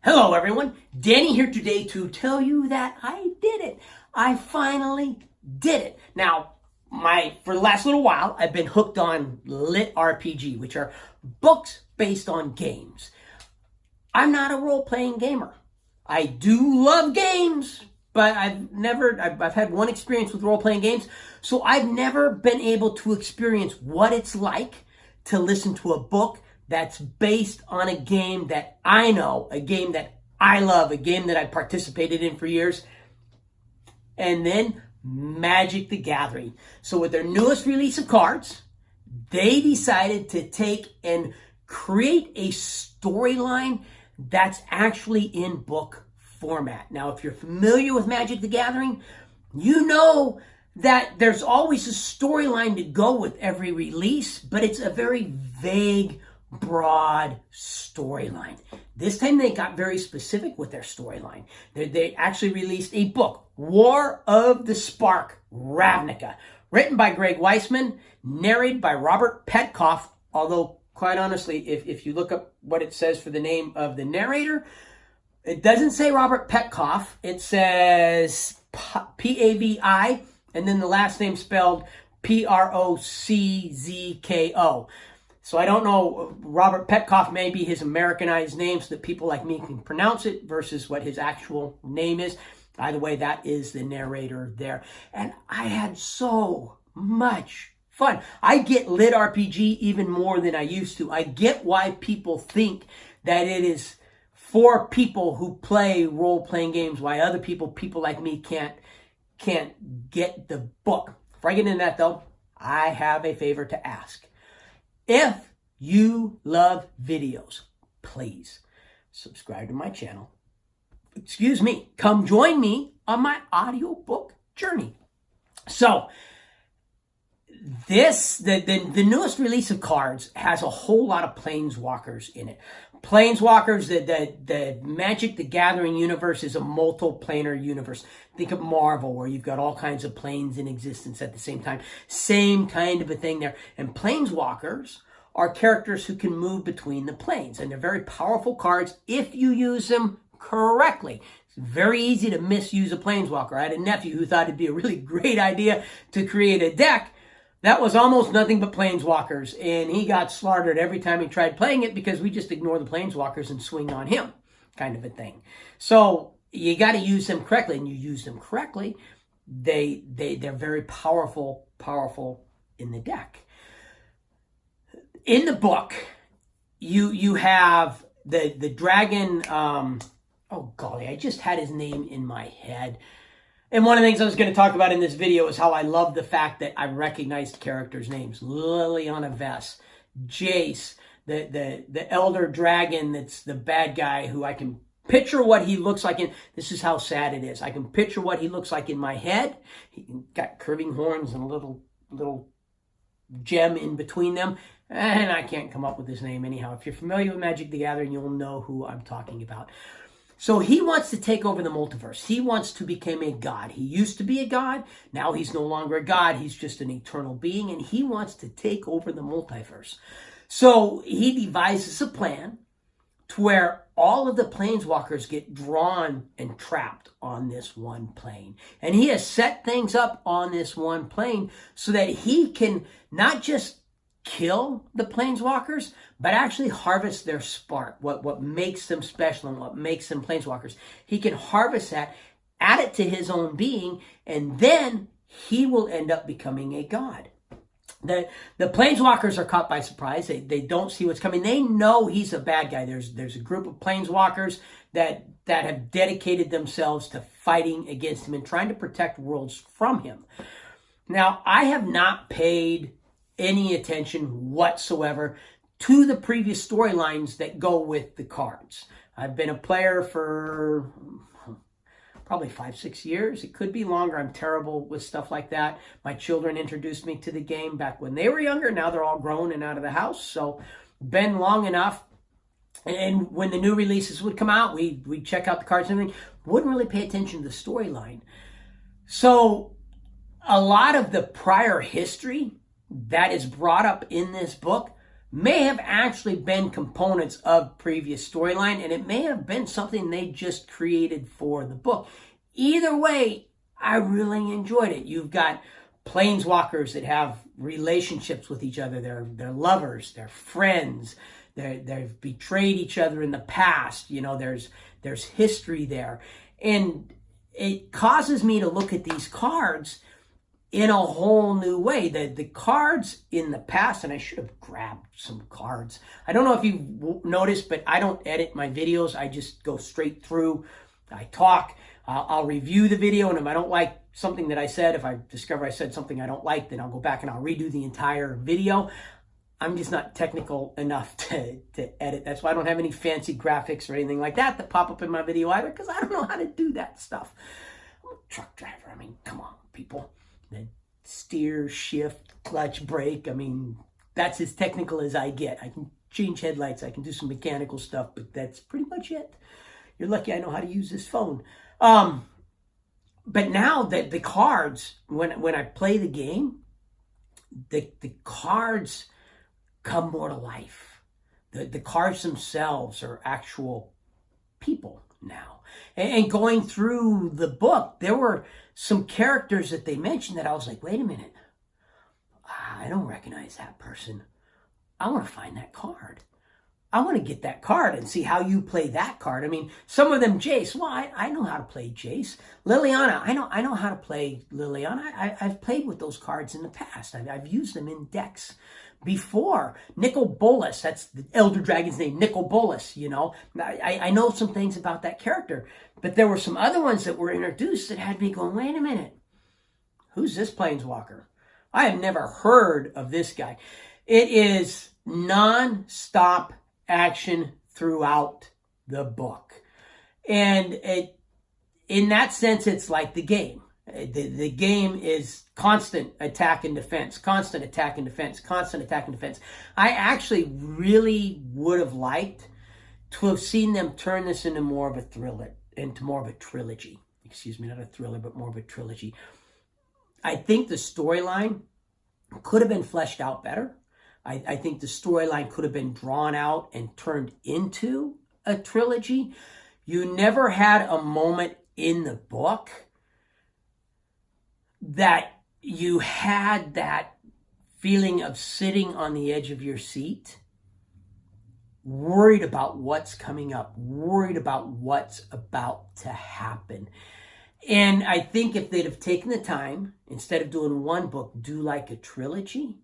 Hello everyone, Danny here today to tell you that I did it. I finally did it. Now, for the last little while, I've been hooked on lit RPG, which are books based on games. I'm not a role-playing gamer. I do love games, but I've had one experience with role-playing games, so I've never been able to experience what it's like to listen to a book that's based on a game that I know, a game that I love, a game that I participated in for years, and then Magic the Gathering. So with their newest release of cards, they decided to take and create a storyline that's actually in book format. Now, if you're familiar with Magic the Gathering, you know that there's always a storyline to go with every release, but it's a very vague, broad storyline. This time they got very specific with their storyline. They actually released a book, War of the Spark, Ravnica, written by Greg Weisman, narrated by Robert Petkoff, although quite honestly, if you look up what it says for the name of the narrator, it doesn't say Robert Petkoff. It says P-A-V-I, and then the last name spelled P-R-O-C-Z-K-O. So I don't know, Robert Petkoff may be his Americanized name so that people like me can pronounce it versus what his actual name is. Either way, that is the narrator there. And I had so much fun. I get lit RPG even more than I used to. I get why people think that it is for people who play role-playing games, why other people like me can't get the book. Before I get into that though, I have a favor to ask. If you love videos, please subscribe to my channel. Come join me on my audiobook journey. So, the newest release of cards has a whole lot of planeswalkers in it. Planeswalkers, the Magic the Gathering universe is a multiplanar universe. Think of Marvel, where you've got all kinds of planes in existence at the same time. Same kind of a thing there. And planeswalkers are characters who can move between the planes. And they're very powerful cards if you use them correctly. It's very easy to misuse a planeswalker. I had a nephew who thought it'd be a really great idea to create a deck that was almost nothing but planeswalkers, and he got slaughtered every time he tried playing it because we just ignore the planeswalkers and swing on him, kind of a thing. So you got to use them correctly, and you use them correctly, they're very powerful in the deck. In the book, you have the dragon. Oh golly, I just had his name in my head. And one of the things I was going to talk about in this video is how I love the fact that I recognized characters' names. Liliana Vess, Jace, the elder dragon that's the bad guy who I can picture what he looks like in. This is how sad it is. I can picture what he looks like in my head. He got curving horns and a little gem in between them. And I can't come up with his name anyhow. If you're familiar with Magic the Gathering, you'll know who I'm talking about. So he wants to take over the multiverse. He wants to become a god. He used to be a god. Now he's no longer a god. He's just an eternal being, and he wants to take over the multiverse. So he devises a plan to where all of the planeswalkers get drawn and trapped on this one plane. And he has set things up on this one plane so that he can not just kill the planeswalkers, but actually harvest their spark, what makes them special and what makes them planeswalkers. He can harvest that, add it to his own being, and then he will end up becoming a god. The planeswalkers are caught by surprise. They don't see what's coming. They know he's a bad guy. There's a group of planeswalkers that have dedicated themselves to fighting against him and trying to protect worlds from him. Now, I have not paid any attention whatsoever to the previous storylines that go with the cards. I've been a player for probably 5-6 years. It could be longer. I'm terrible with stuff like that. My children introduced me to the game back when they were younger. Now they're all grown and out of the house. So been long enough. And when the new releases would come out, we'd check out the cards and everything. Wouldn't really pay attention to the storyline. So a lot of the prior history that is brought up in this book may have actually been components of previous storyline, and it may have been something they just created for the book. Either way, I really enjoyed it. You've got planeswalkers that have relationships with each other. They're lovers, they're friends, they've betrayed each other in the past. You know, there's history there. And it causes me to look at these cards in a whole new way. The cards in the past, and I should have grabbed some cards. I don't know if you noticed, but I don't edit my videos. I just go straight through. I talk. I'll review the video, and if I don't like something that I said, if I discover I said something I don't like, then I'll go back and I'll redo the entire video. I'm just not technical enough to edit. That's why I don't have any fancy graphics or anything like that pop up in my video either, because I don't know how to do that stuff. I'm a truck driver. I mean, come on, people. The steer, shift, clutch, brake. I mean, that's as technical as I get. I can change headlights. I can do some mechanical stuff, but that's pretty much it. You're lucky I know how to use this phone. But now that the cards, when I play the game, the cards come more to life. The cards themselves are actual people now. And going through the book, there were some characters that they mentioned that I was like, wait a minute. I don't recognize that person. I want to find that card. I want to get that card and see how you play that card. I mean, some of them, Jace. Well, I know how to play Jace. Liliana, I know how to play Liliana. I've played with those cards in the past. I've used them in decks before. Nicol Bolas, that's the Elder Dragon's name, Nicol Bolas, you know. I know some things about that character. But there were some other ones that were introduced that had me going, wait a minute. Who's this Planeswalker? I have never heard of this guy. It is non-stop action throughout the book. And in that sense, it's like the game. The game is constant attack and defense, constant attack and defense, constant attack and defense. I actually really would have liked to have seen them turn this into more of a thriller, into more of a trilogy. Excuse me, not a thriller, but more of a trilogy. I think the storyline could have been fleshed out better. I think the storyline could have been drawn out and turned into a trilogy. You never had a moment in the book that you had that feeling of sitting on the edge of your seat, worried about what's coming up, worried about what's about to happen. And I think if they'd have taken the time, instead of doing one book, do like a trilogy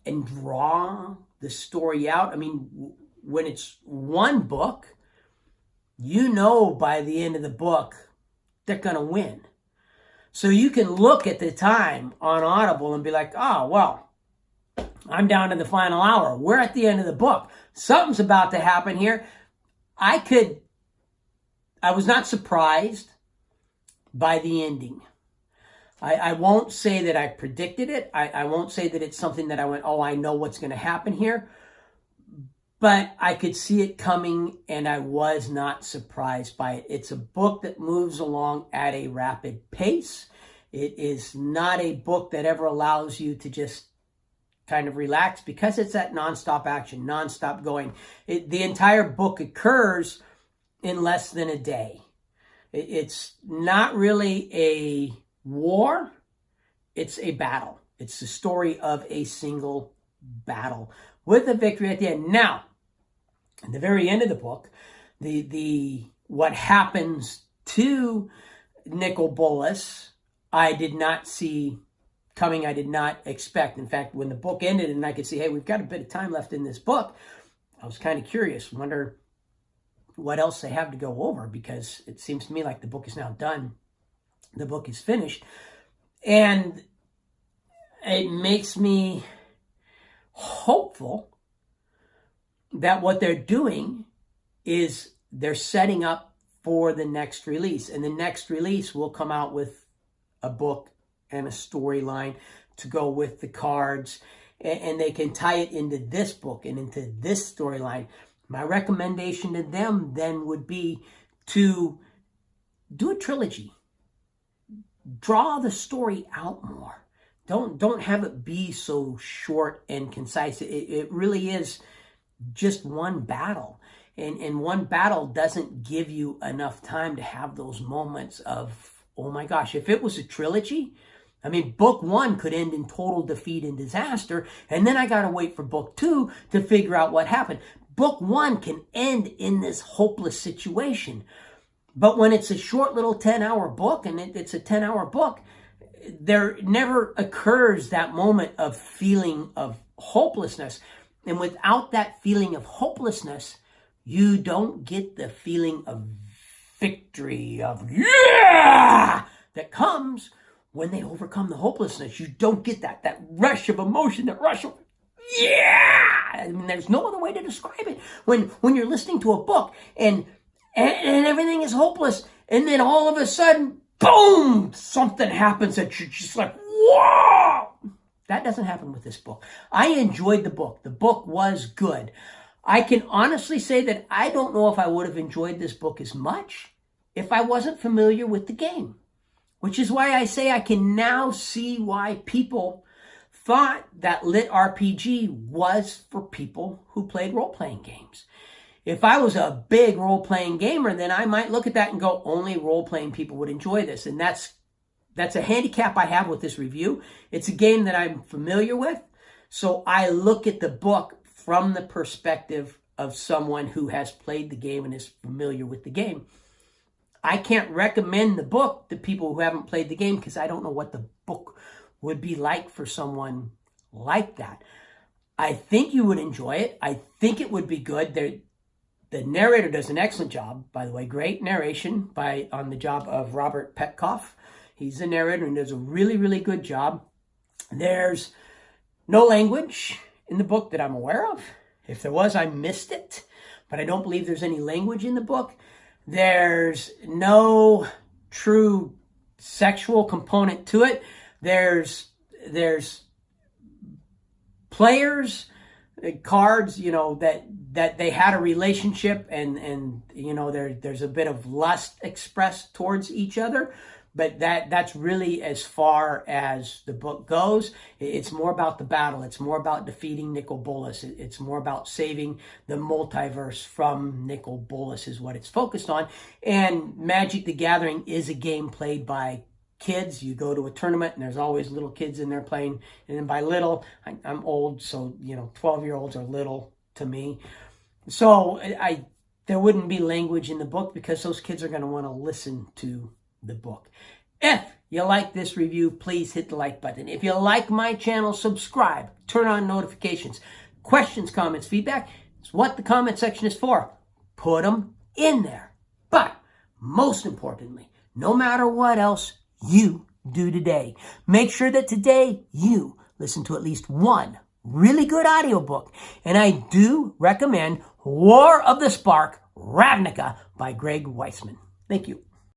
and draw the story out. I mean, when it's one book, you know by the end of the book, they're going to win. So you can look at the time on Audible and be like, oh, well, I'm down to the final hour. We're at the end of the book. Something's about to happen here. I was not surprised by the ending. I won't say that I predicted it. I won't say that it's something that I went, oh, I know what's going to happen here. But I could see it coming, and I was not surprised by it. It's a book that moves along at a rapid pace. It is not a book that ever allows you to just kind of relax, because it's that nonstop action, nonstop going. The entire book occurs in less than a day. It's not really a war, it's a battle. It's the story of a single battle with a victory at the end. Now, at the very end of the book, what happens to Nicol Bolas, I did not see coming. I did not expect. In fact, when the book ended and I could see, hey, we've got a bit of time left in this book, I was kind of curious, wonder what else they have to go over, because it seems to me like the book is now done. The book is finished. And it makes me hopeful that what they're doing is they're setting up for the next release. And the next release will come out with a book and a storyline to go with the cards. And they can tie it into this book and into this storyline. My recommendation to them then would be to do a trilogy. Draw the story out more. Don't have it be so short and concise. It really is just one battle. And one battle doesn't give you enough time to have those moments of, oh my gosh, if it was a trilogy, I mean, book 1 could end in total defeat and disaster, and then I got to wait for book 2 to figure out what happened. Book 1 can end in this hopeless situation. But when it's a short little 10-hour book, and it's a 10-hour book, there never occurs that moment of feeling of hopelessness. And without that feeling of hopelessness, you don't get the feeling of victory, of yeah, that comes when they overcome the hopelessness. You don't get that rush of emotion, that rush of yeah. I mean, there's no other way to describe it. When you're listening to a book and everything is hopeless, and then all of a sudden, boom, something happens that you're just like, whoa. That doesn't happen with this book. I enjoyed the book. The book was good. I can honestly say that I don't know if I would have enjoyed this book as much if I wasn't familiar with the game, which is why I say I can now see why people thought that Lit RPG was for people who played role-playing games. If I was a big role-playing gamer, then I might look at that and go, only role-playing people would enjoy this. And that's a handicap I have with this review. It's a game that I'm familiar with, so I look at the book from the perspective of someone who has played the game and is familiar with the game. I can't recommend the book to people who haven't played the game because I don't know what the book would be like for someone like that. I think you would enjoy it. I think it would be good. The narrator does an excellent job, by the way. Great narration on the job of Robert Petkoff. He's the narrator and does a really, really good job. There's no language in the book that I'm aware of. If there was, I missed it. But I don't believe there's any language in the book. There's no true sexual component to it. There's players, cards, that they had a relationship and there's a bit of lust expressed towards each other. But that's really as far as the book goes. It's more about the battle. It's more about defeating Nicol Bolas. It's more about saving the multiverse from Nicol Bolas is what it's focused on. And Magic the Gathering is a game played by kids. You go to a tournament and there's always little kids in there playing. And then by little, I'm old, so 12-year-olds are little to me. So there wouldn't be language in the book because those kids are going to want to listen to the book. If you like this review, please hit the like button. If you like my channel, subscribe, turn on notifications. Questions, comments, feedback, it's what the comment section is for. Put them in there. But most importantly, no matter what else you do today, make sure that today you listen to at least one really good audiobook. And I do recommend War of the Spark, Ravnica by Greg Weisman. Thank you.